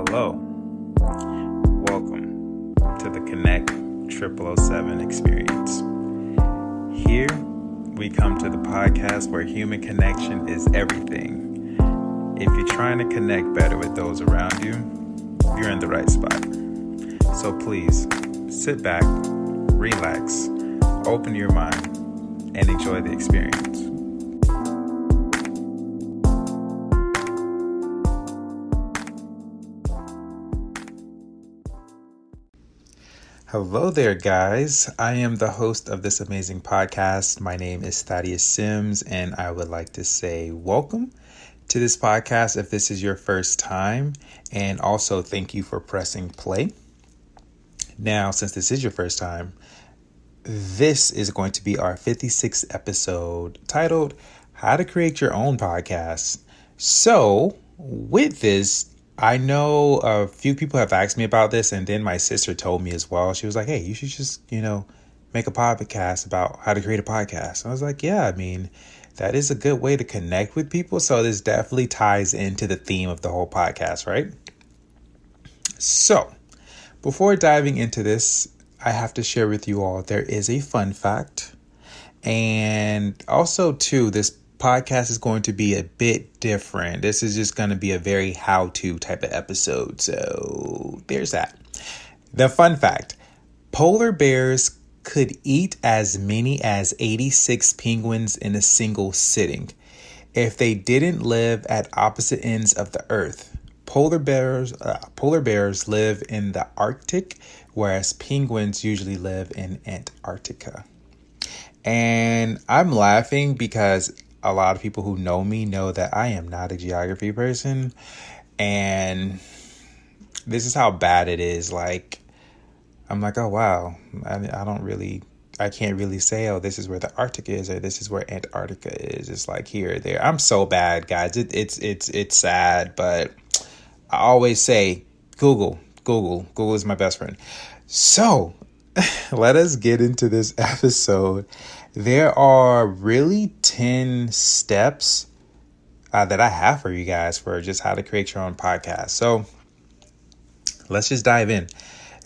Hello, welcome to the Connect 0007 experience. Here, we come to the podcast where human connection is everything. If you're trying to connect better with those around you, you're in the right spot. So please, sit back, relax, open your mind, and enjoy the experience. Hello there, guys. I am the host of this amazing podcast. My name is Thaddeus Sims, and I would like to say welcome to this podcast if this is your first time, and also thank you for pressing play. Now, since this is your first time, this is going to be our 56th episode titled How to Create Your Own Podcast. So, with this, I know a few people have asked me about this, and then my sister told me as well. She was like, hey, you should just, make a podcast about how to create a podcast. I was like, yeah, that is a good way to connect with people. So this definitely ties into the theme of the whole podcast, right? So before diving into this, I have to share with you all, there is a fun fact. And also, too, this podcast is going to be a bit different. This is just going to be a very how-to type of episode. So there's that. The fun fact, polar bears could eat as many as 86 penguins in a single sitting if they didn't live at opposite ends of the earth. Polar bears live in the Arctic, whereas penguins usually live in Antarctica. And I'm laughing because a lot of people who know me know that I am not a geography person. And this is how bad it is. I'm like, oh, wow. I can't really say, oh, this is where the Arctic is or this is where Antarctica is. It's like here or there. I'm so bad, guys. It's sad, but I always say Google is my best friend. So let us get into this episode. There are really 10 steps that I have for you guys for just how to create your own podcast. So let's just dive in.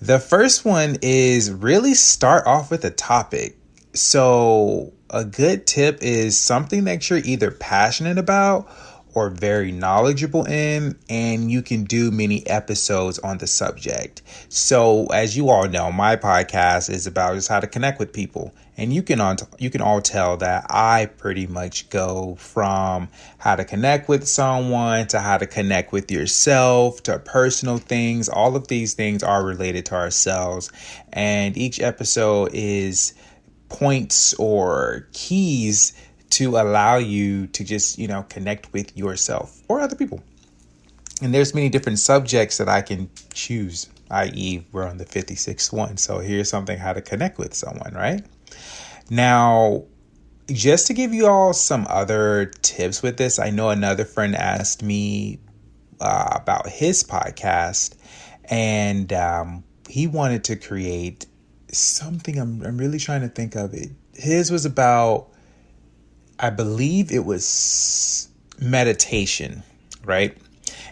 The first one is really start off with a topic. So a good tip is something that you're either passionate about or very knowledgeable in, and you can do many episodes on the subject. So as you all know, my podcast is about just how to connect with people. And you can all tell that I pretty much go from how to connect with someone to how to connect with yourself to personal things. All of these things are related to ourselves. And each episode is points or keys to allow you to just, connect with yourself or other people. And there's many different subjects that I can choose, i.e. we're on the 56th one. So here's something how to connect with someone, right? Now, just to give you all some other tips with this, I know another friend asked me about his podcast, and he wanted to create something. I'm really trying to think of it. His was about, I believe it was meditation, right?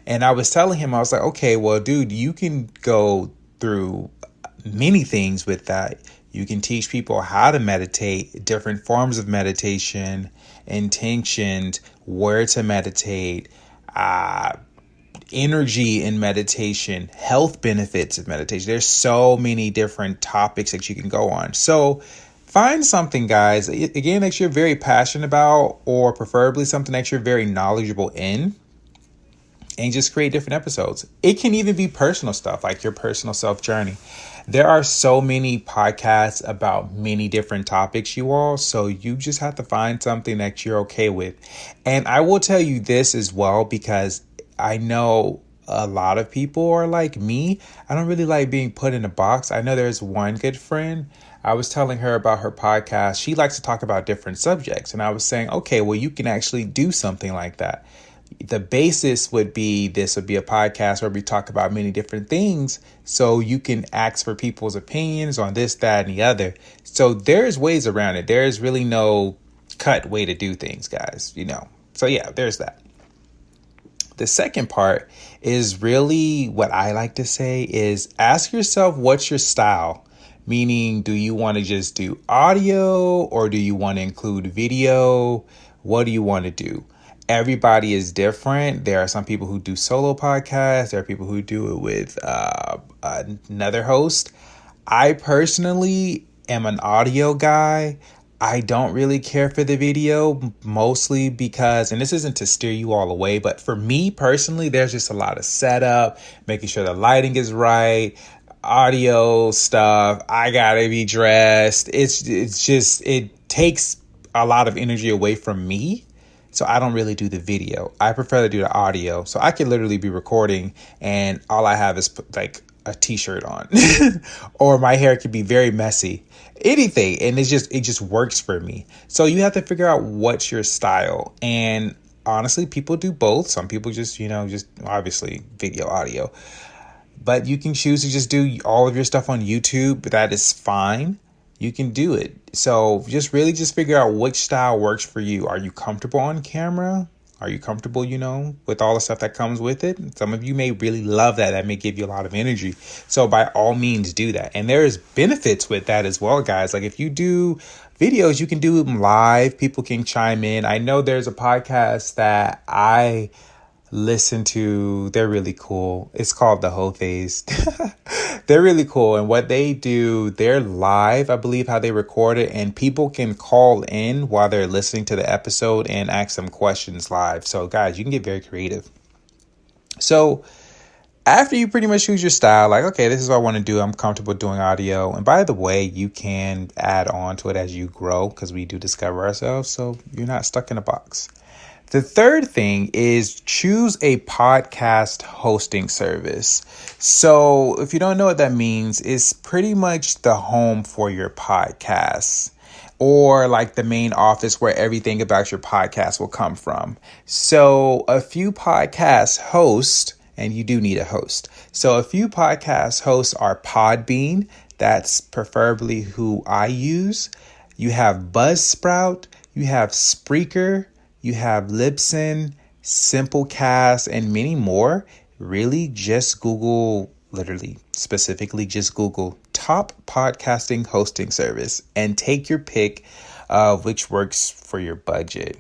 And I was telling him, I was like, okay, well, dude, you can go through many things with that. You can teach people how to meditate, different forms of meditation, intentions, where to meditate, energy in meditation, health benefits of meditation. There's so many different topics that you can go on. So find something, guys, again, that you're very passionate about, or preferably something that you're very knowledgeable in, and just create different episodes. It can even be personal stuff, like your personal self journey. There are so many podcasts about many different topics, you all. So you just have to find something that you're okay with. And I will tell you this as well, because I know a lot of people are like me. I don't really like being put in a box. I know there's one good friend. I was telling her about her podcast. She likes to talk about different subjects. And I was saying, okay, well, you can actually do something like that. The basis would be, this would be a podcast where we talk about many different things. So you can ask for people's opinions on this, that, and the other. So there's ways around it. There's really no cut way to do things, guys, So yeah, there's that. The second part is really what I like to say is ask yourself, what's your style? Meaning, do you want to just do audio or do you want to include video? What do you want to do? Everybody is different. There are some people who do solo podcasts. There are people who do it with another host. I personally am an audio guy. I don't really care for the video, mostly because, and this isn't to steer you all away, but for me personally, there's just a lot of setup, making sure the lighting is right, audio stuff. I gotta be dressed. It takes a lot of energy away from me. So I don't really do the video. I prefer to do the audio. So I could literally be recording and all I have is like a t-shirt on or my hair could be very messy, anything. And it just works for me. So you have to figure out what's your style. And honestly, people do both. Some people just obviously video, audio, but you can choose to just do all of your stuff on YouTube. That is fine. You can do it. So just figure out which style works for you. Are you comfortable on camera? Are you comfortable, with all the stuff that comes with it? Some of you may really love that. That may give you a lot of energy. So by all means, do that. And there's benefits with that as well, guys. Like if you do videos, you can do them live. People can chime in. I know there's a podcast that I listen to. They're really cool. It's called The Whole Phase. They're really cool. And what they do, they're live, I believe, how they record it. And people can call in while they're listening to the episode and ask them questions live. So guys, you can get very creative. So after you pretty much choose your style, like, okay, this is what I want to do. I'm comfortable doing audio. And by the way, you can add on to it as you grow because we do discover ourselves. So you're not stuck in a box. The third thing is choose a podcast hosting service. So if you don't know what that means, it's pretty much the home for your podcasts or like the main office where everything about your podcast will come from. So a few podcast hosts, and you do need a host. So a few podcast hosts are Podbean. That's preferably who I use. You have Buzzsprout. You have Spreaker. You have Libsyn, Simplecast, and many more. Really just Google, specifically just Google top podcasting hosting service and take your pick of which works for your budget.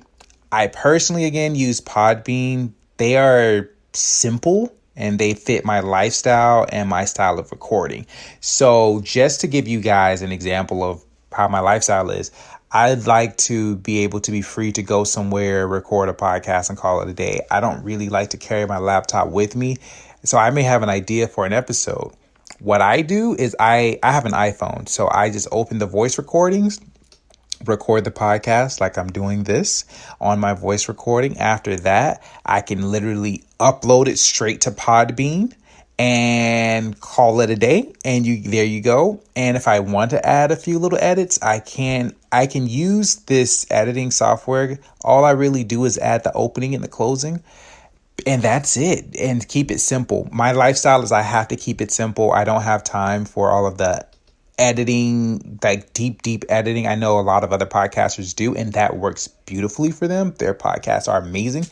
I personally, again, use Podbean. They are simple and they fit my lifestyle and my style of recording. So just to give you guys an example of how my lifestyle is, I'd like to be able to be free to go somewhere, record a podcast and call it a day. I don't really like to carry my laptop with me. So I may have an idea for an episode. What I do is I have an iPhone. So I just open the voice recordings, record the podcast like I'm doing this on my voice recording. After that, I can literally upload it straight to Podbean and call it a day. And there you go. And if I want to add a few little edits, I can use this editing software. All I really do is add the opening and the closing. And that's it. And keep it simple. My lifestyle is I have to keep it simple. I don't have time for all of the editing, like deep editing. I know a lot of other podcasters do, and that works beautifully for them. Their podcasts are amazing,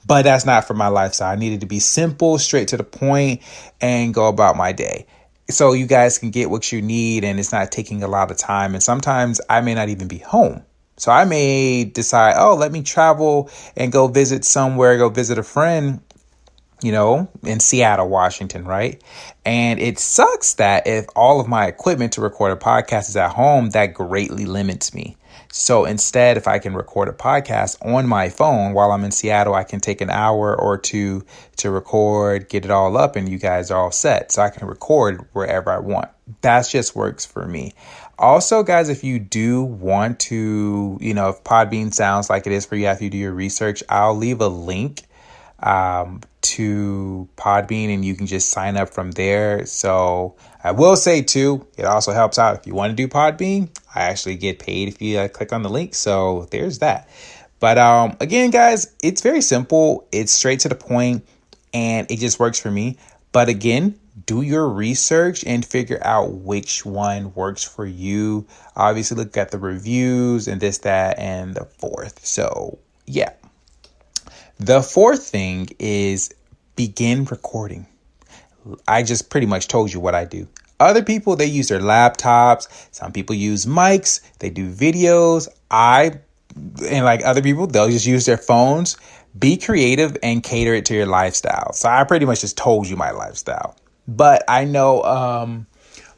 but that's not for my lifestyle. I needed to be simple, straight to the point, and go about my day. So you guys can get what you need, and it's not taking a lot of time. And sometimes I may not even be home. So I may decide, let me travel and go visit somewhere, go visit a friend, in Seattle, Washington, right? And it sucks that if all of my equipment to record a podcast is at home, that greatly limits me. So instead, if I can record a podcast on my phone while I'm in Seattle, I can take an hour or two to record, get it all up, and you guys are all set. So I can record wherever I want. That just works for me. Also, guys, if you do want to, if Podbean sounds like it is for you after you do your research, I'll leave a link to Podbean and you can just sign up from there. So I will say too, it also helps out if you want to do Podbean. I actually get paid if you click on the link. So there's that. But again, guys, it's very simple. It's straight to the point and it just works for me. But again, do your research and figure out which one works for you. Obviously, look at the reviews and this, that, and the fourth. So yeah. The fourth thing is begin recording. I just pretty much told you what I do. Other people, they use their laptops. Some people use mics. They do videos. And like other people, they'll just use their phones. Be creative and cater it to your lifestyle. So I pretty much just told you my lifestyle. But I know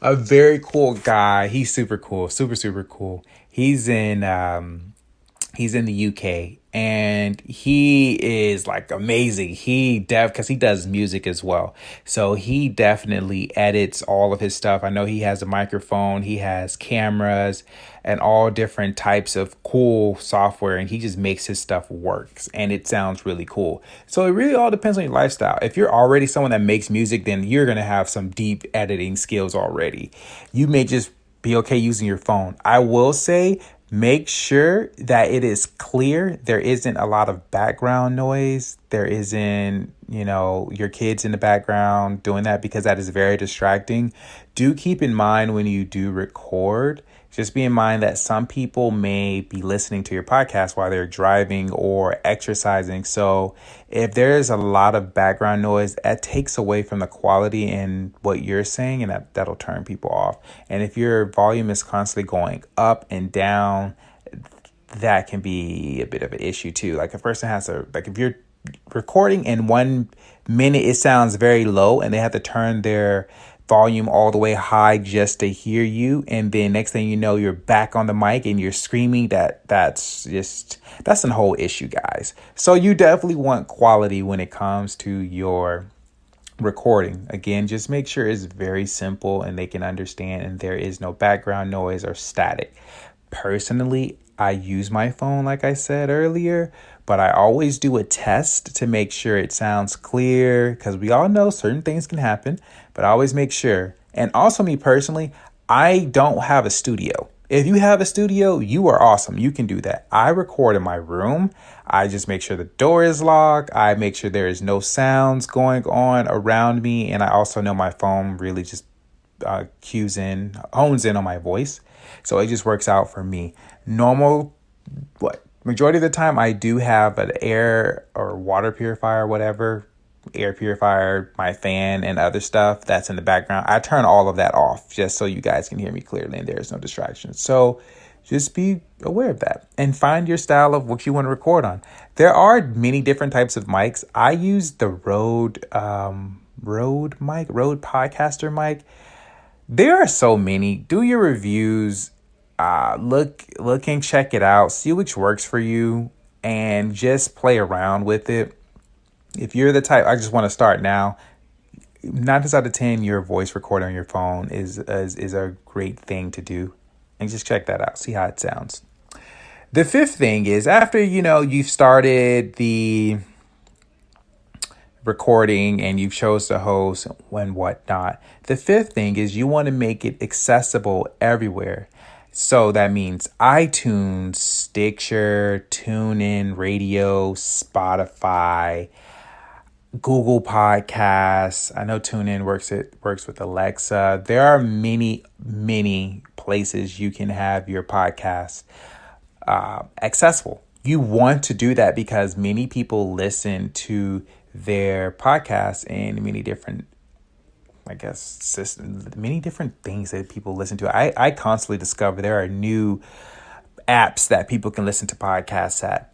a very cool guy. He's super cool. Super, super cool. He's in the UK, and he is like amazing. Because he does music as well. So he definitely edits all of his stuff. I know he has a microphone, he has cameras and all different types of cool software, and he just makes his stuff works and it sounds really cool. So it really all depends on your lifestyle. If you're already someone that makes music, then you're going to have some deep editing skills already. You may just be okay using your phone. I will say, make sure that it is clear. There isn't a lot of background noise. There isn't, your kids in the background doing that, because that is very distracting. Do keep in mind when you do record, just be in mind that some people may be listening to your podcast while they're driving or exercising. So if there's a lot of background noise, that takes away from the quality in what you're saying, and that'll turn people off. And if your volume is constantly going up and down, that can be a bit of an issue too. Like a person has to, like if you're recording in 1 minute, it sounds very low and they have to turn their volume all the way high just to hear you, and then next thing you know, you're back on the mic and you're screaming. That's a whole issue, guys. So you definitely want quality when it comes to your recording. Again, just make sure it's very simple and they can understand, and there is no background noise or static. Personally, I use my phone like I said earlier, but I always do a test to make sure it sounds clear, because we all know certain things can happen, but I always make sure. And also, me personally, I don't have a studio. If you have a studio, you are awesome. You can do that. I record in my room. I just make sure the door is locked. I make sure there is no sounds going on around me. And I also know my phone really just hones in on my voice. So it just works out for me. Majority of the time, I do have an air or water purifier, whatever, air purifier, my fan and other stuff that's in the background. I turn all of that off just so you guys can hear me clearly and there's no distractions. So just be aware of that and find your style of what you want to record on. There are many different types of mics. I use the Rode Podcaster mic. There are so many. Do your reviews. Look and check it out. See which works for you and just play around with it. If you're the type, I just want to start now. 9 times out of 10, your voice recording on your phone is a great thing to do. And just check that out. See how it sounds. The 5th thing is, after, you've started the recording and you've chose the host and whatnot, the 5th thing is you want to make it accessible everywhere. So that means iTunes, Stitcher, TuneIn Radio, Spotify, Google Podcasts. I know TuneIn works with Alexa. There are many, many places you can have your podcast accessible. You want to do that because many people listen to their podcasts in many different, systems, many different things that people listen to. I constantly discover there are new apps that people can listen to podcasts at.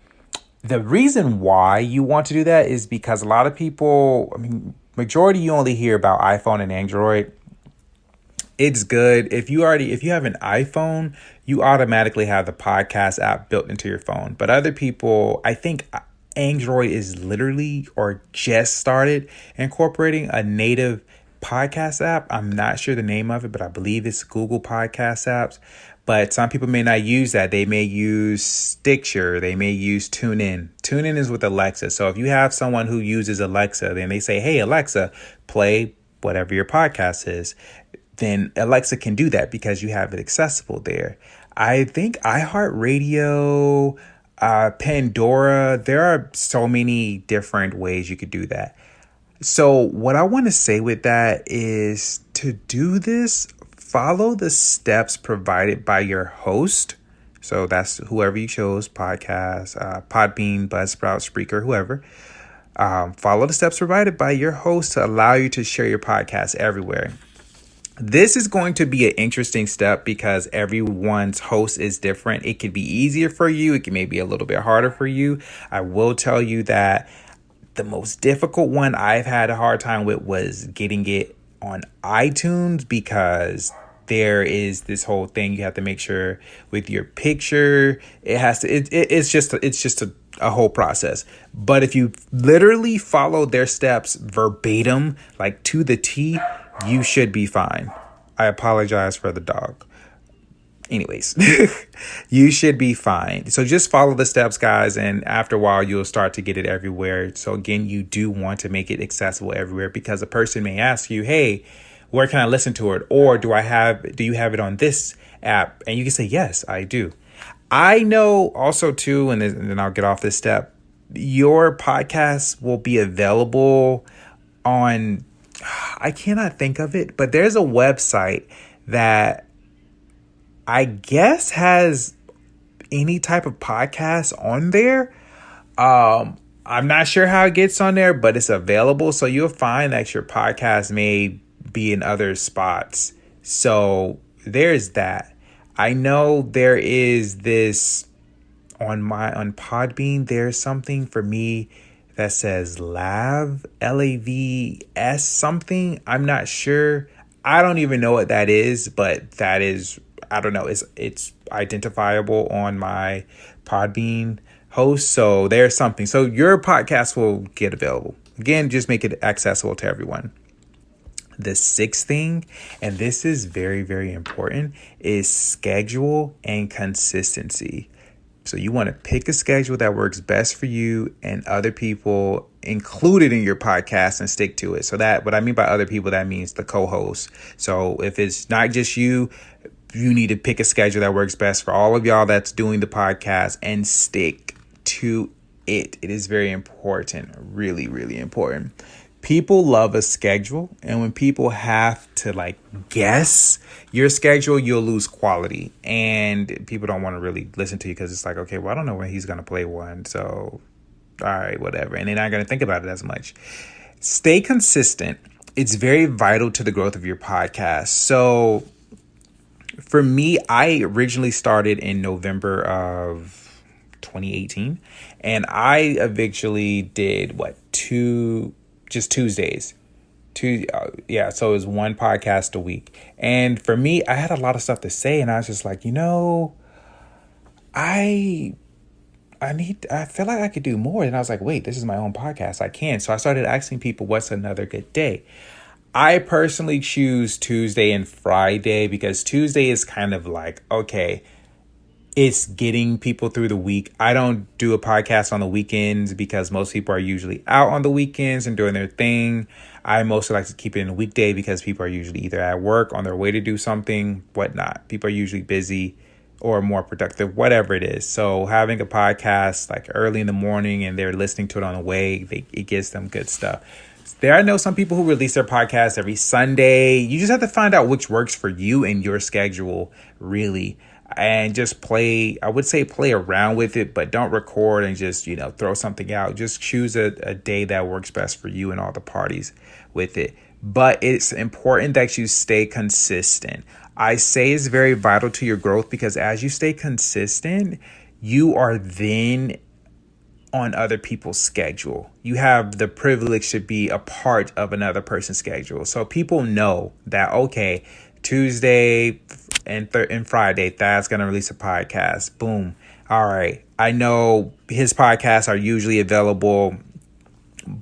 The reason why you want to do that is because a lot of people, majority you only hear about iPhone and Android. It's good. If you have an iPhone, you automatically have the podcast app built into your phone. But other people, I think Android is literally or just started incorporating a native podcast app. I'm not sure the name of it, but I believe it's Google Podcast apps. But some people may not use that. They may use Stitcher. They may use TuneIn. TuneIn is with Alexa. So if you have someone who uses Alexa, then they say, hey, Alexa, play whatever your podcast is. Then Alexa can do that because you have it accessible there. I think iHeartRadio, Pandora, there are so many different ways you could do that. So what I want to say with that is, to do this, follow the steps provided by your host. So that's whoever you chose, podcast, Podbean, Buzzsprout, Spreaker, whoever. Follow the steps provided by your host to allow you to share your podcast everywhere. This is going to be an interesting step because everyone's host is different. It could be easier for you. It can maybe a little bit harder for you. I will tell you that the most difficult one I've had a hard time with was getting it on iTunes, because there is this whole thing you have to make sure with your picture. It's just a whole process. But if you literally follow their steps verbatim, like to the T, you should be fine. I apologize for the dog. Anyways, you should be fine. So just follow the steps, guys. And after a while, you'll start to get it everywhere. So again, you do want to make it accessible everywhere, because a person may ask you, hey, where can I listen to it? Or do you have it on this app? And you can say, yes, I do. I know also too, and then I'll get off this step, your podcast will be available on, I cannot think of it, but there's a website that I guess has any type of podcast on there. I'm not sure how it gets on there, but it's available. So you'll find that your podcast may be in other spots. So there's that. I know there is this on Podbean. There's something for me that says LAVS something. I'm not sure. I don't even know what that is, but that is, I don't know. It's identifiable on my Podbean host. So there's something. So your podcast will get available. Again, just make it accessible to everyone. The sixth thing, and this is very, very important, is schedule and consistency. So you want to pick a schedule that works best for you and other people included in your podcast and stick to it. So that, what I mean by other people, that means the co-host. So if it's not just you, you need to pick a schedule that works best for all of y'all that's doing the podcast and stick to it. It is very important. Really, really important. People love a schedule, and when people have to guess your schedule, you'll lose quality, and people don't want to really listen to you because it's like, okay, well, I don't know when he's going to play one. So, all right, whatever. And they're not going to think about it as much. Stay consistent. It's very vital to the growth of your podcast. So for me, I originally started in November of 2018, and I eventually did just Tuesdays. So it was one podcast a week. And for me, I had a lot of stuff to say, and I was just like, I feel like I could do more. And I was like, wait, this is my own podcast. I can. So I started asking people, what's another good day? I personally choose Tuesday and Friday, because Tuesday is kind of like, okay, it's getting people through the week. I don't do a podcast on the weekends because most people are usually out on the weekends and doing their thing. I mostly like to keep it in a weekday because people are usually either at work, on their way to do something, whatnot. People are usually busy or more productive, whatever it is. So having a podcast early in the morning and they're listening to it on the way, it gives them good stuff. I know some people who release their podcasts every Sunday. You just have to find out which works for you and your schedule, really. And just play around with it, but don't record and just, throw something out. Just choose a day that works best for you and all the parties with it. But it's important that you stay consistent. I say it's very vital to your growth, because as you stay consistent, you are then on other people's schedule. You have the privilege to be a part of another person's schedule. So people know that, okay, Tuesday and Friday, Thad's going to release a podcast. Boom. All right. I know his podcasts are usually available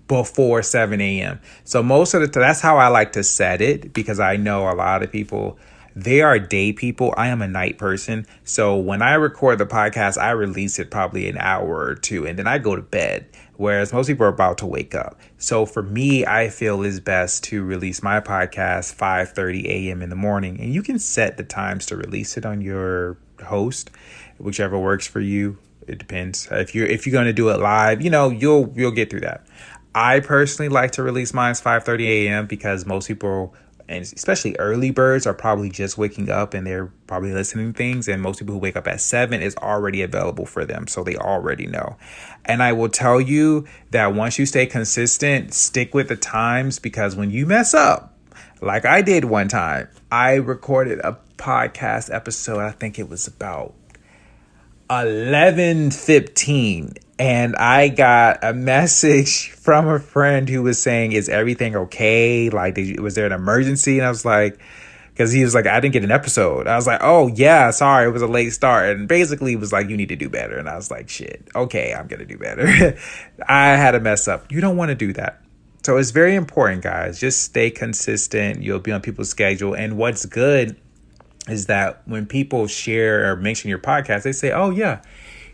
before 7 a.m. So most of the time, that's how I like to set it, because I know a lot of people, they are day people. I am a night person. So when I record the podcast, I release it probably an hour or two, and then I go to bed. Whereas most people are about to wake up. So for me, I feel it's best to release my podcast 5:30 a.m. in the morning. And you can set the times to release it on your host, whichever works for you. It depends. If you're going to do it live, you'll get through that. I personally like to release mine 5:30 a.m. because most people and especially early birds are probably just waking up and they're probably listening to things. And most people who wake up at 7 is already available for them. So they already know. And I will tell you that once you stay consistent, stick with the times, because when you mess up, like I did one time, I recorded a podcast episode. I think it was about 11:15, and I got a message from a friend who was saying, "Is everything okay? Like, was there an emergency?" And I was like, because he was like, "I didn't get an episode." I was like, "Oh yeah, sorry, it was a late start." And basically, it was like, "You need to do better." And I was like, "Shit, okay, I'm gonna do better." I had a mess up. You don't want to do that. So it's very important, guys. Just stay consistent. You'll be on people's schedule. And what's good is that when people share or mention your podcast, they say, "Oh yeah,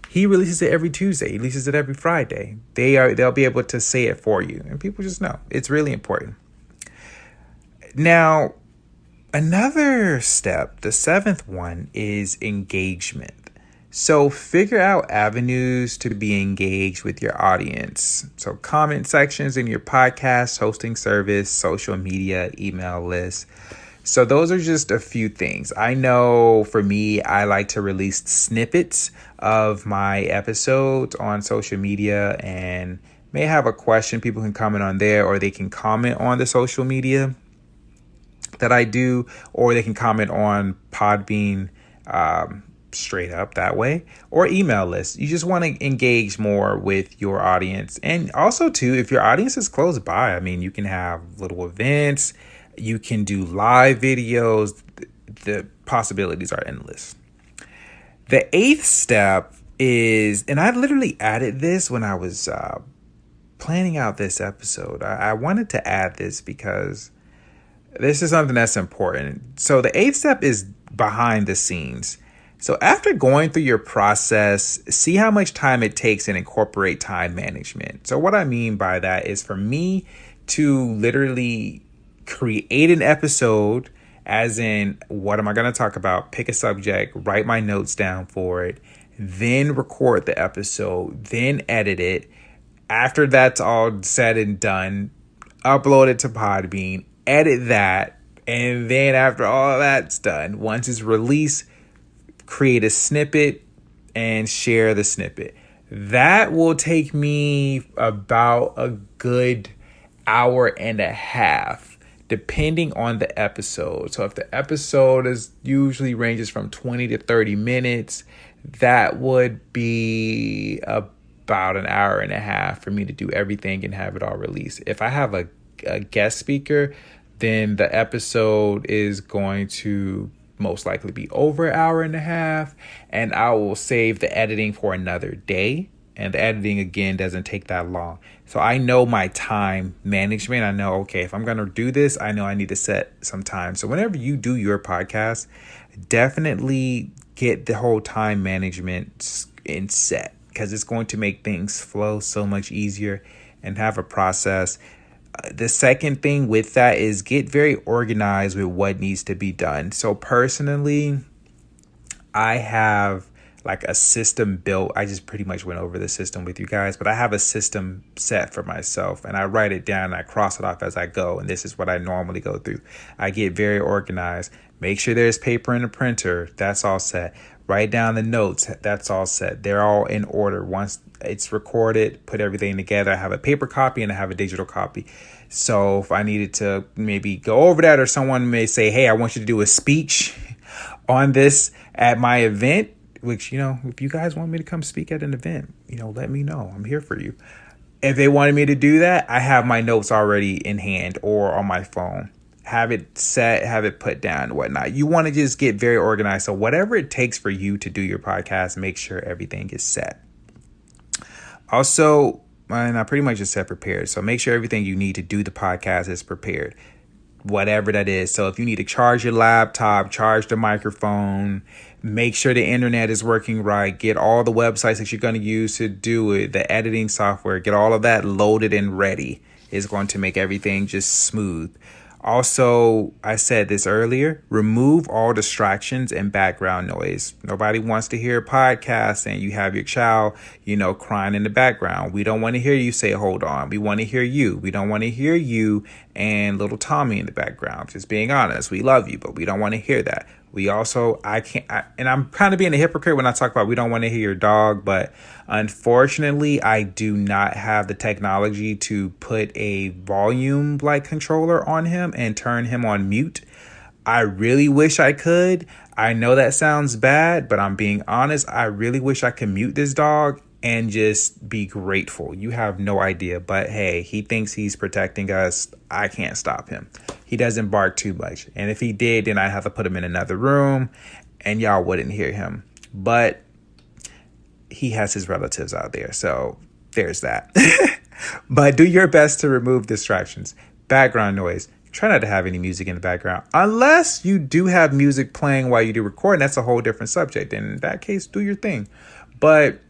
he releases it every Tuesday. He releases it every Friday." They'll be able to say it for you, and people just know. It's really important. Now, another step, the 7th one, is engagement. So figure out avenues to be engaged with your audience. So comment sections in your podcast, hosting service, social media, email lists. So those are just a few things. I know for me, I like to release snippets of my episodes on social media, and may have a question. People can comment on there, or they can comment on the social media that I do, or they can comment on Podbean straight up that way, or email lists. You just want to engage more with your audience. And also too, if your audience is close by, I mean, you can have little events. You can do live videos. The possibilities are endless. The 8th step is, and I literally added this when I was planning out this episode. I wanted to add this because this is something that's important. So the 8th step is behind the scenes. So after going through your process, see how much time it takes and incorporate time management. So what I mean by that is, for me to literally create an episode, as in, what am I going to talk about? Pick a subject, write my notes down for it, then record the episode, then edit it. After that's all said and done, upload it to Podbean, edit that. And then after all that's done, once it's released, create a snippet and share the snippet. That will take me about a good hour and a half, depending on the episode. So if the episode is usually ranges from 20 to 30 minutes, that would be about an hour and a half for me to do everything and have it all released. If I have a guest speaker, then the episode is going to most likely be over an hour and a half, and I will save the editing for another day. And the editing, again, doesn't take that long. So I know my time management. I know, okay, if I'm going to do this, I know I need to set some time. So whenever you do your podcast, definitely get the whole time management in set, because it's going to make things flow so much easier and have a process. The second thing with that is get very organized with what needs to be done. So personally, I have like a system built. I just pretty much went over the system with you guys, but I have a system set for myself, and I write it down and I cross it off as I go. And this is what I normally go through. I get very organized. Make sure there's paper in the printer. That's all set. Write down the notes. That's all set. They're all in order. Once it's recorded, put everything together. I have a paper copy and I have a digital copy. So if I needed to maybe go over that, or someone may say, "Hey, I want you to do a speech on this at my event," which, if you guys want me to come speak at an event, let me know. I'm here for you. If they wanted me to do that, I have my notes already in hand or on my phone. Have it set, have it put down and whatnot. You want to just get very organized. So whatever it takes for you to do your podcast, make sure everything is set. Also, and I pretty much just said prepared. So make sure everything you need to do the podcast is prepared, whatever that is. So if you need to charge your laptop, charge the microphone, make sure the internet is working right, get all the websites that you're going to use to do it, the editing software, get all of that loaded and ready, is going to make everything just smooth. Also, I said this earlier, remove all distractions and background noise. Nobody wants to hear a podcast and you have your child, crying in the background. We don't want to hear you say, hold on. We want to hear you. We don't want to hear you and little Tommy in the background. Just being honest, we love you, but we don't want to hear that. We also, and I'm kind of being a hypocrite when I talk about we don't want to hear your dog, but unfortunately, I do not have the technology to put a volume controller on him and turn him on mute. I really wish I could. I know that sounds bad, but I'm being honest. I really wish I could mute this dog and just be grateful. You have no idea, but hey, he thinks he's protecting us. I can't stop him. He doesn't bark too much. And if he did, then I'd have to put him in another room and y'all wouldn't hear him. But he has his relatives out there. So there's that. But do your best to remove distractions. Background noise. Try not to have any music in the background. Unless you do have music playing while you do recording. That's a whole different subject. And in that case, do your thing. But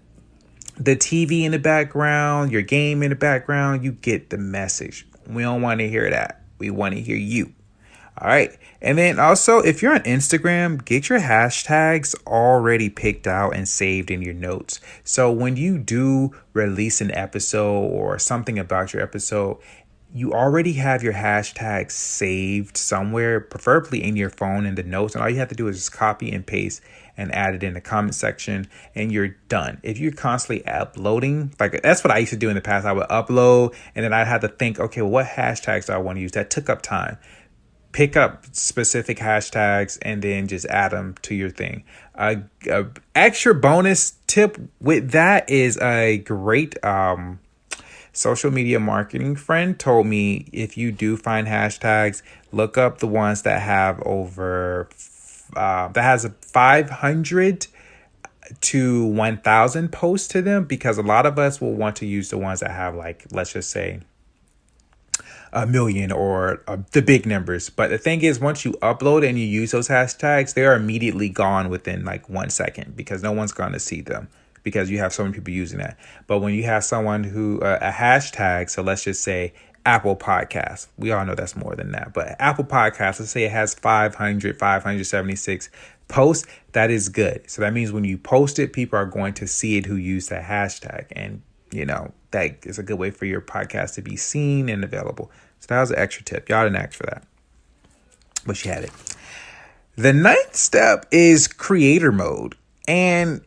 the TV in the background, your game in the background, you get the message. We don't want to hear that. We want to hear you. All right. And then also, if you're on Instagram, get your hashtags already picked out and saved in your notes. So when you do release an episode or something about your episode, you already have your hashtags saved somewhere, preferably in your phone in the notes. And all you have to do is just copy and paste and add it in the comment section and you're done. If you're constantly uploading, that's what I used to do in the past. I would upload and then I'd have to think, okay, well, what hashtags do I want to use? That took up time. Pick up specific hashtags and then just add them to your thing. A extra bonus tip with that is a great social media marketing friend told me if you do find hashtags, look up the ones that have over that has 500 to 1,000 posts to them, because a lot of us will want to use the ones that have let's just say 1 million or the big numbers. But the thing is, once you upload and you use those hashtags, they are immediately gone within 1 second because no one's going to see them because you have so many people using that. But when you have someone who a hashtag, so let's just say Apple Podcasts, we all know that's more than that, but Apple Podcasts, let's say it has 576 posts, that is good. So that means when you post it, people are going to see it who use that hashtag. And, that is a good way for your podcast to be seen and available. So that was an extra tip. Y'all didn't ask for that, but you had it. The 9th step is creator mode. And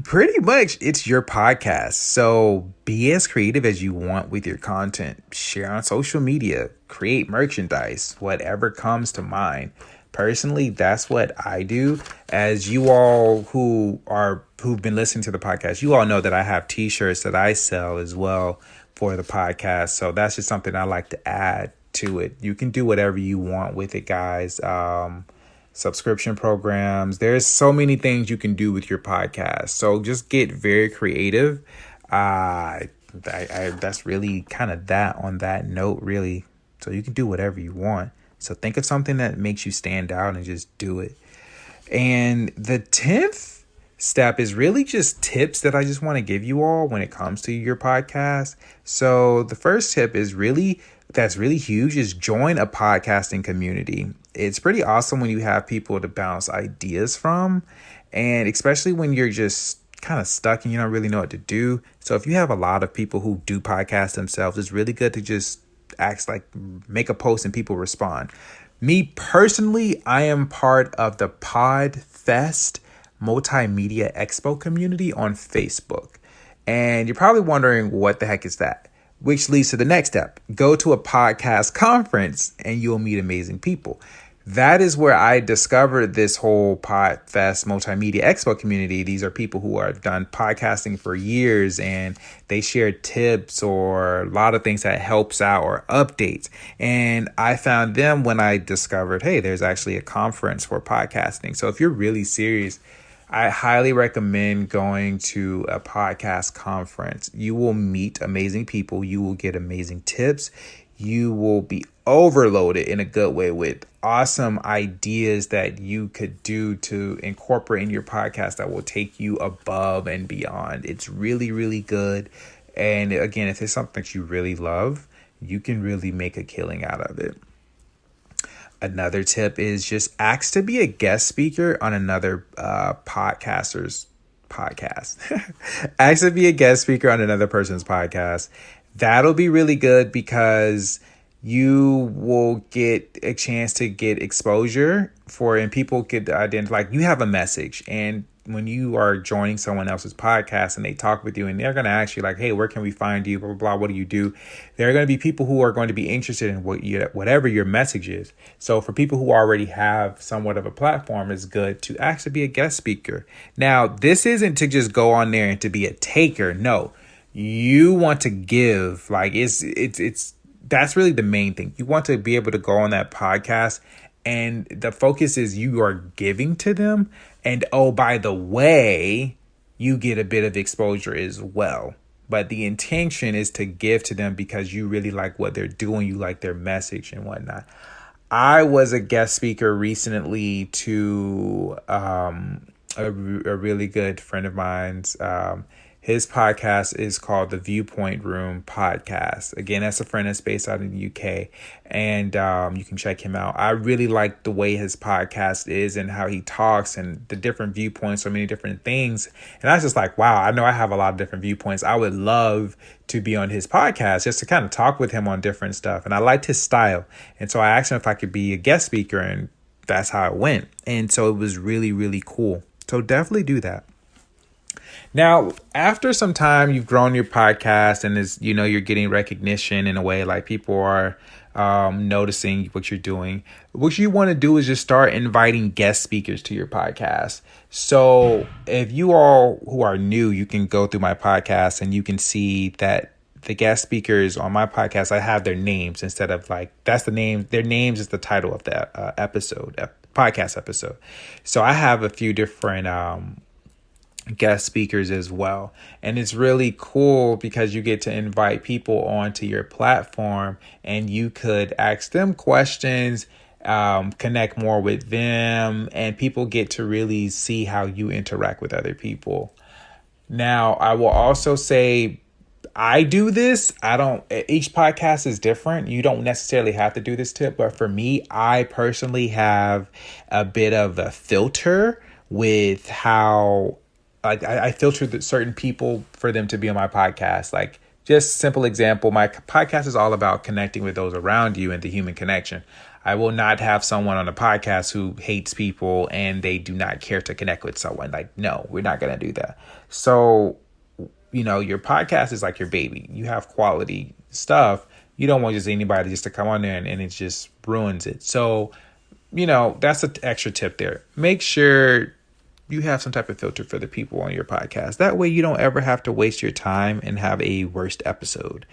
pretty much it's your podcast. So be as creative as you want with your content. Share on social media, create merchandise, whatever comes to mind. Personally, that's what I do. As you all who've been listening to the podcast, you all know that I have t-shirts that I sell as well for the podcast. So that's just something I like to add to it. You can do whatever you want with it, guys. Subscription programs. There's so many things you can do with your podcast. So just get very creative. That's really kind of that on that note, really. So you can do whatever you want. So think of something that makes you stand out and just do it. And the 10th step is really just tips that I just want to give you all when it comes to your podcast. So the first tip is that's really huge is join a podcasting community. It's pretty awesome when you have people to bounce ideas from, and especially when you're just kind of stuck and you don't really know what to do. So if you have a lot of people who do podcasts themselves, it's really good to just make a post and people respond. Me personally, I am part of the PodFest Multimedia Expo community on Facebook. And you're probably wondering what the heck is that? Which leads to the next step. Go to a podcast conference and you'll meet amazing people. That is where I discovered this whole PodFest Multimedia Expo community. These are people who have done podcasting for years and they share tips or a lot of things that helps out or updates. And I found them when I discovered, hey, there's actually a conference for podcasting. So if you're really serious, I highly recommend going to a podcast conference. You will meet amazing people. You will get amazing tips. You will be overloaded in a good way with awesome ideas that you could do to incorporate in your podcast that will take you above and beyond. It's really, really good. And again, if it's something that you really love, you can really make a killing out of it. Another tip is just ask to be a guest speaker on another podcaster's podcast. Ask to be a guest speaker on another person's podcast. That'll be really good because you will get a chance to get exposure and people could identify, like, you have a message, and when you are joining someone else's podcast and they talk with you and they're going to ask you like, hey, where can we find you? Blah, blah, blah. What do you do? There are going to be people who are going to be interested in whatever your message is. So for people who already have somewhat of a platform, it's good to actually be a guest speaker. Now, this isn't to just go on there and to be a taker. No, you want to give. Like it's that's really the main thing. You want to be able to go on that podcast and the focus is you are giving to them. And oh, by the way, you get a bit of exposure as well. But the intention is to give to them because you really like what they're doing. You like their message and whatnot. I was a guest speaker recently to a really good friend of mine's. His podcast is called the Viewpoint Room Podcast. Again, that's a friend that's based out in the UK, and you can check him out. I really like the way his podcast is and how he talks and the different viewpoints, so many different things. And I was just like, wow, I know I have a lot of different viewpoints. I would love to be on his podcast just to kind of talk with him on different stuff. And I liked his style. And so I asked him if I could be a guest speaker, and that's how it went. And so it was really, really cool. So definitely do that. Now, after some time, you've grown your podcast and you're getting recognition in a way, like people are noticing what you're doing. What you want to do is just start inviting guest speakers to your podcast. So if you all who are new, you can go through my podcast and you can see that the guest speakers on my podcast, I have their names instead of that's the name. Their names is the title of the podcast episode. So I have a few different guest speakers as well. And it's really cool because you get to invite people onto your platform and you could ask them questions, connect more with them, and people get to really see how you interact with other people. Now, I will also say I do this. Each podcast is different. You don't necessarily have to do this tip, but for me, I personally have a bit of a filter with how I filter certain people for them to be on my podcast. Like, just simple example, my podcast is all about connecting with those around you and the human connection. I will not have someone on a podcast who hates people and they do not care to connect with someone. Like, no, we're not going to do that. So, your podcast is like your baby. You have quality stuff. You don't want just anybody just to come on there and it just ruins it. So, that's an extra tip there. Make sure you have some type of filter for the people on your podcast. That way you don't ever have to waste your time and have a worst episode.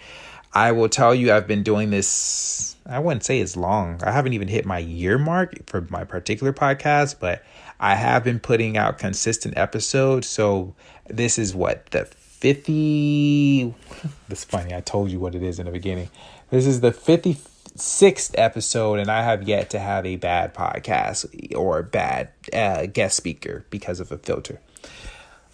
I will tell you, I've been doing this, I wouldn't say it's long. I haven't even hit my year mark for my particular podcast, but I have been putting out consistent episodes. So this is the 50. That's funny. I told you what it is in the beginning. This is the 56th episode, and I have yet to have a bad podcast or a bad guest speaker because of a filter.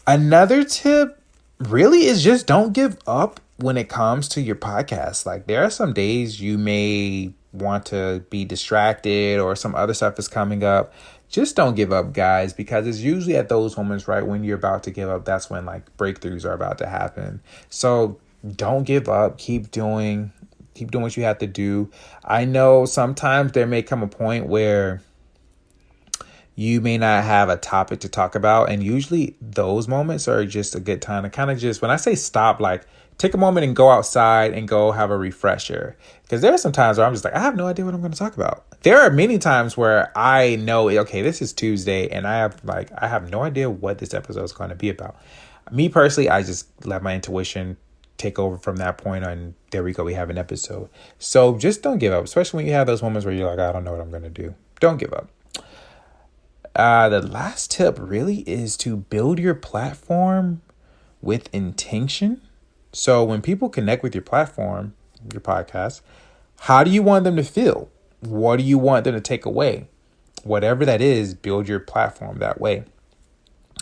Another tip really is just don't give up when it comes to your podcast. Like, there are some days you may want to be distracted or some other stuff is coming up. Just don't give up, guys, because it's usually at those moments, right, when you're about to give up, that's when breakthroughs are about to happen. So don't give up. Keep doing what you have to do. I know sometimes there may come a point where you may not have a topic to talk about. And usually those moments are just a good time to kind of just, when I say stop, take a moment and go outside and go have a refresher. Because there are some times where I'm just I have no idea what I'm going to talk about. There are many times where I know, okay, this is Tuesday and I have no idea what this episode is going to be about. Me personally, I just let my intuition take over from that point on. There we go. We have an episode. So just don't give up, especially when you have those moments where you're I don't know what I'm going to do. Don't give up. The last tip really is to build your platform with intention. So when people connect with your platform, your podcast, how do you want them to feel? What do you want them to take away? Whatever that is, build your platform that way.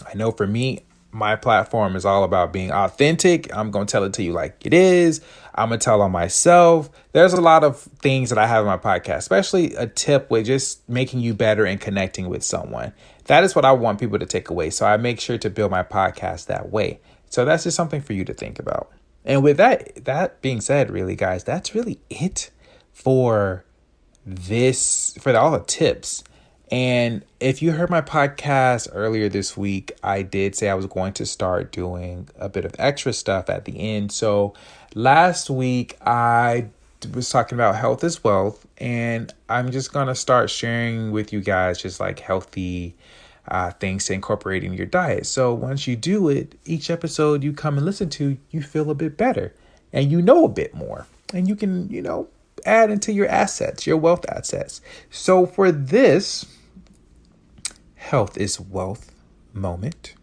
I know for me, my platform is all about being authentic. I'm going to tell it to you like it is. I'm going to tell on myself. There's a lot of things that I have in my podcast, especially a tip with just making you better and connecting with someone. That is what I want people to take away. So I make sure to build my podcast that way. So that's just something for you to think about. And with that being said, really, guys, that's really it for all the tips. And if you heard my podcast earlier this week, I did say I was going to start doing a bit of extra stuff at the end. So last week I was talking about health is wealth, and I'm just going to start sharing with you guys just like healthy things to incorporate in your diet. So once you do it, each episode you come and listen to, you feel a bit better and you know a bit more, and you can, add into your assets, your wealth assets. So for this health is wealth moment,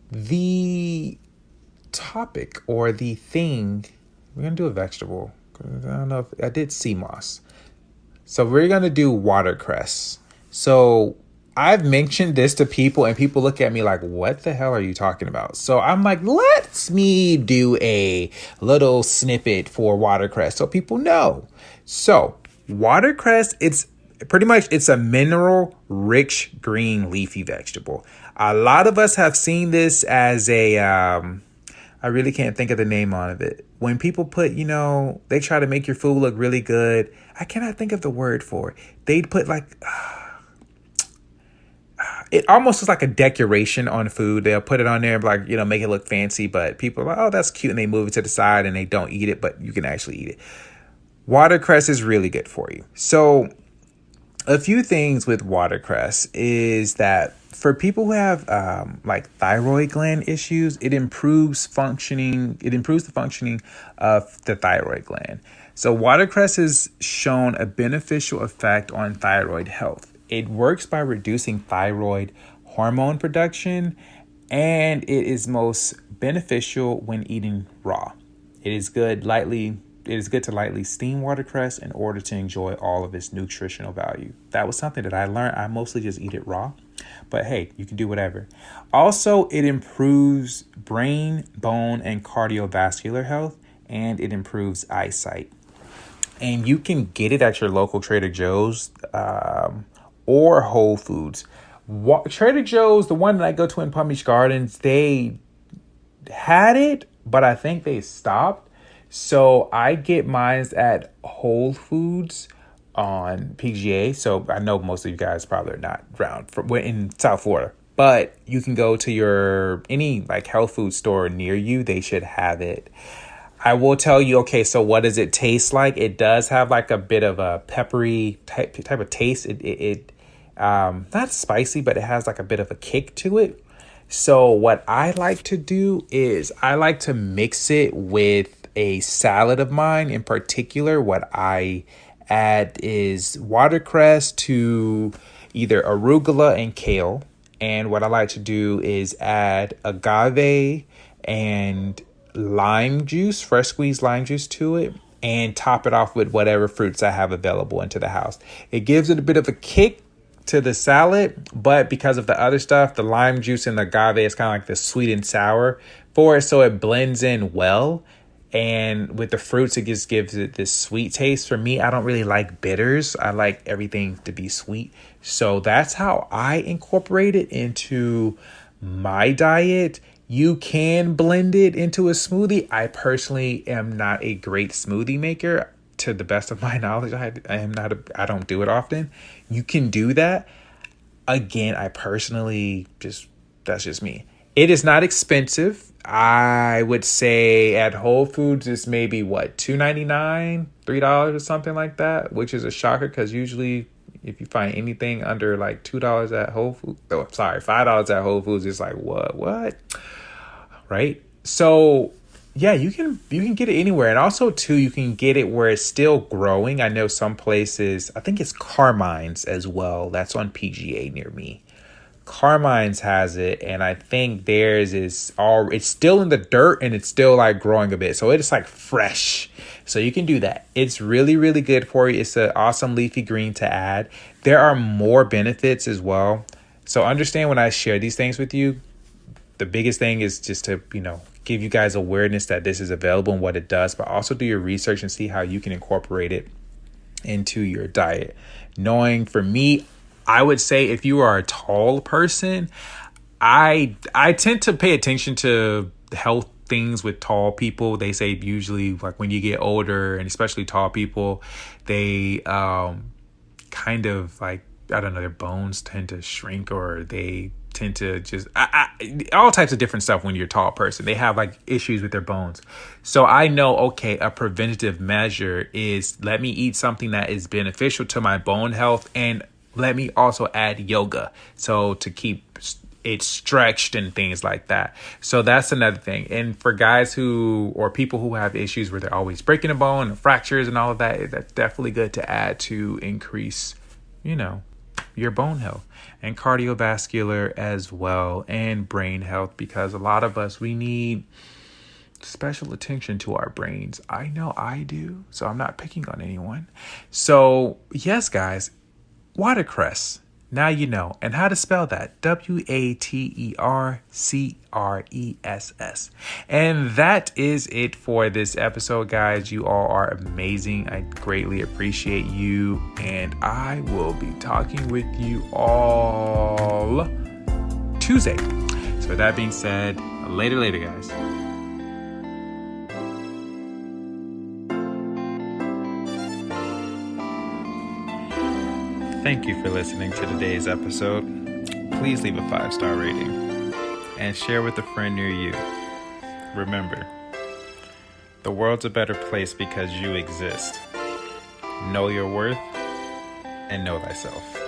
the topic or the thing, we're going to do a vegetable. I don't know if I did sea moss. So we're going to do watercress. So I've mentioned this to people and people look at me like, what the hell are you talking about? So I'm like, let me do a little snippet for watercress so people know. So watercress, it's a mineral rich green leafy vegetable. A lot of us have seen this as I really can't think of the name of it. When people put, they try to make your food look really good. I cannot think of the word for it. They'd put like... it almost is like a decoration on food. They'll put it on there and like, make it look fancy, but people are like, oh, that's cute. And they move it to the side and they don't eat it, but you can actually eat it. Watercress is really good for you. So a few things with watercress is that for people who have like thyroid gland issues, it improves the functioning of the thyroid gland. So watercress has shown a beneficial effect on thyroid health. It works by reducing thyroid hormone production, and it is most beneficial when eating raw. It is good to lightly steam watercress in order to enjoy all of its nutritional value. That was something that I learned. I mostly just eat it raw, but hey, you can do whatever. Also, it improves brain, bone, and cardiovascular health, and it improves eyesight. And you can get it at your local Trader Joe's, or Whole Foods. Trader Joe's, the one that I go to in Palm Beach Gardens, they had it, but I think they stopped. So I get mine at Whole Foods on PGA. So I know most of you guys probably are not around. We're in South Florida. But you can go to any like health food store near you. They should have it. I will tell you, okay, so what does it taste like? It does have like a bit of a peppery type of taste. It not spicy, but it has like a bit of a kick to it. So what I like to do is I like to mix it with a salad of mine. In particular, what I add is watercress to either arugula and kale. And what I like to do is add agave and lime juice, fresh squeezed lime juice to it, and top it off with whatever fruits I have available into the house. It gives it a bit of a kick to the salad, but because of the other stuff, the lime juice and the agave is kind of like the sweet and sour for it, so it blends in well. And with the fruits, it just gives it this sweet taste. For me, I don't really like bitters. I like everything to be sweet. So that's how I incorporate it into my diet. You can blend it into a smoothie. I personally am not a great smoothie maker. To the best of my knowledge, I don't do it often. You can do that. Again, that's just me. It is not expensive. I would say at Whole Foods, it's maybe $2.99, $3 or something like that, which is a shocker because usually if you find anything under like $2 at Whole Foods, $5 at Whole Foods, it's like, what? Right? So yeah, you can get it anywhere. And also too, you can get it where it's still growing. I know some places, I think it's Carmine's as well. That's on PGA near me. Carmine's has it, and I think theirs it's still in the dirt and it's still like growing a bit. So it's like fresh. So you can do that. It's really, really good for you. It's an awesome leafy green to add. There are more benefits as well. So understand when I share these things with you, the biggest thing is just to, give you guys awareness that this is available and what it does, but also do your research and see how you can incorporate it into your diet. Knowing, for me, I would say if you are a tall person, I tend to pay attention to health things with tall people. They say usually like when you get older, and especially tall people, they kind of like, I don't know, their bones tend to shrink, or they tend to just all types of different stuff. When you're a tall person, they have like issues with their bones. So I know, okay, a preventative measure is, let me eat something that is beneficial to my bone health, and let me also add yoga, so to keep it stretched and things like that. So that's another thing. And for guys or people who have issues where they're always breaking a bone and fractures and all of that, that's definitely good to add to increase, your bone health, and cardiovascular as well, and brain health, because a lot of us, we need special attention to our brains. I know I do, so I'm not picking on anyone. So yes, guys, watercress. Now you know. And how to spell that. WATERCRESS. And that is it for this episode, guys. You all are amazing. I greatly appreciate you. And I will be talking with you all Tuesday. So with that being said, later, guys. Thank you for listening to today's episode. Please leave a 5-star rating and share with a friend near you. Remember, the world's a better place because you exist. Know your worth and know thyself.